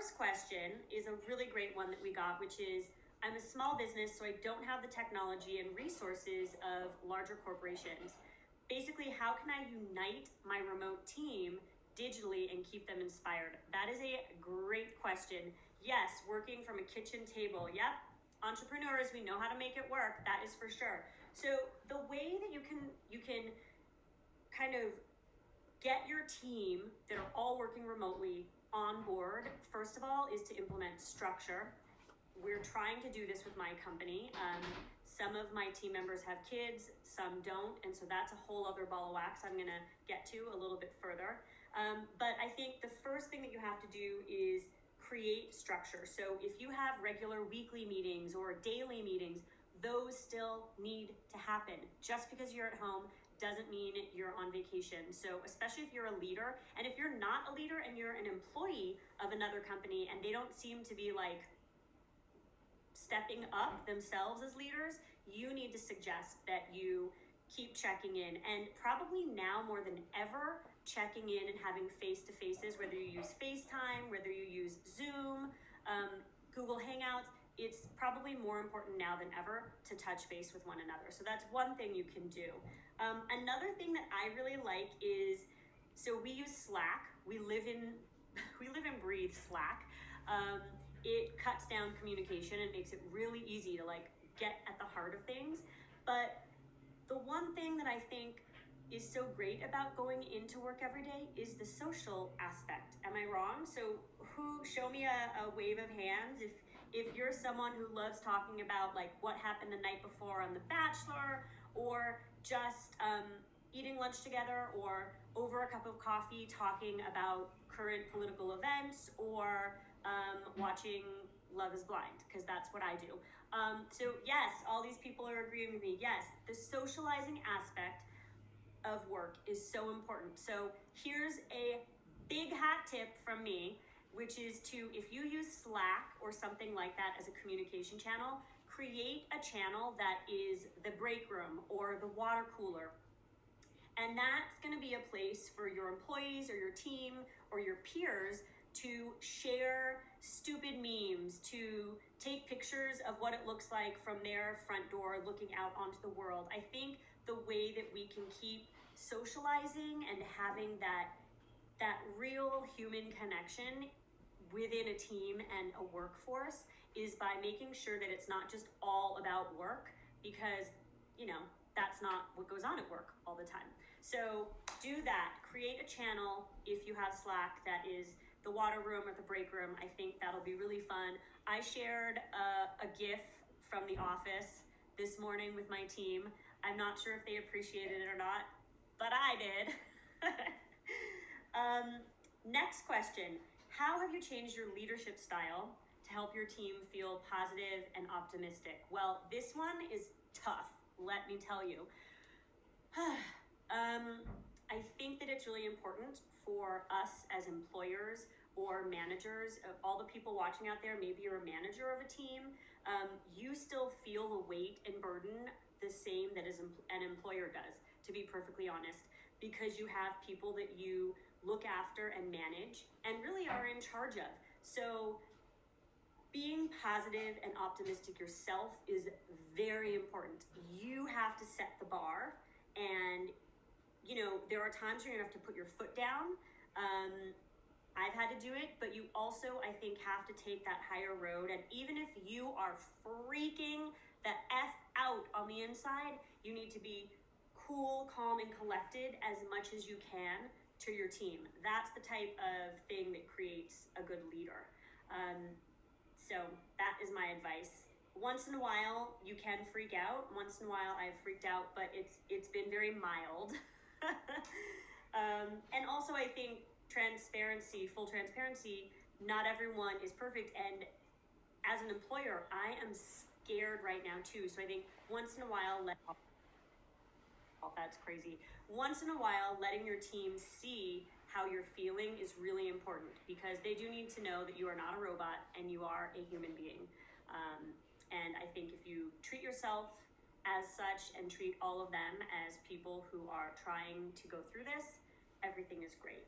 first question is a really great one that we got, which is, I'm a small business, so I don't have the technology and resources of larger corporations. Basically, how can I unite my remote team digitally and keep them inspired? That is a great question. Yes, working from a kitchen table. Yep, entrepreneurs, we know how to make it work. That is for sure. So the way that you can kind of get your team that are all working remotely on board, first of all, is to implement structure. We're trying to do this with my company. Some of my team members have kids, some don't, and so that's a whole other ball of wax I'm gonna get to a little bit further. But I think the first thing that you have to do is create structure. So if you have regular weekly meetings or daily meetings, those still need to happen. Just because you're at home doesn't mean you're on vacation. So especially if you're a leader, and if you're not a leader and you're an employee of another company and they don't seem to be like stepping up themselves as leaders, you need to suggest that you keep checking in, and probably now more than ever, checking in and having face-to-faces, whether you use FaceTime, whether you use Zoom, Google Hangouts, it's probably more important now than ever to touch base with one another. So that's one thing you can do. Another thing that I really like is, so we use Slack. We live and breathe Slack. It cuts down communication and makes it really easy to like get at the heart of things. But the one thing that I think is so great about going into work every day is the social aspect. Am I wrong? So show me a wave of hands if you're someone who loves talking about like what happened the night before on The Bachelor, or just eating lunch together, or over a cup of coffee talking about current political events, or watching Love is Blind, because that's what I do. So yes, all these people are agreeing with me. Yes, the socializing aspect of work is so important. So here's a big hat tip from me, which is to, if you use Slack or something like that as a communication channel, create a channel that is the break room or the water cooler. And that's gonna be a place for your employees or your team or your peers to share stupid memes, to take pictures of what it looks like from their front door looking out onto the world. I think the way that we can keep socializing and having that real human connection within a team and a workforce is by making sure that it's not just all about work, because that's not what goes on at work all the time. So do that. Create a channel if you have Slack that is the water room or the break room. I think that'll be really fun. I shared a GIF from The Office this morning with my team. I'm not sure if they appreciated it or not, but I did. Next question. How have you changed your leadership style to help your team feel positive and optimistic? Well, this one is tough, let me tell you. I think that it's really important for us as employers or managers, all the people watching out there, maybe you're a manager of a team, you still feel the weight and burden the same that an employer does, to be perfectly honest, because you have people that you look after and manage and really are in charge of. So being positive and optimistic yourself is very important. You have to set the bar, and there are times where you're gonna have to put your foot down. I've had to do it, but you also, I think, have to take that higher road. And even if you are freaking the F out on the inside, you need to be cool, calm, and collected as much as you can to your team. That's the type of thing that creates a good leader. So that is my advice. Once in a while, you can freak out. Once in a while, I've freaked out, but it's been very mild. And also, I think full transparency, not everyone is perfect. And as an employer, I am scared right now too. So I think once in a while, that's crazy. Once in a while, letting your team see how you're feeling is really important, because they do need to know that you are not a robot and you are a human being. And I think if you treat yourself as such and treat all of them as people who are trying to go through this, everything is great.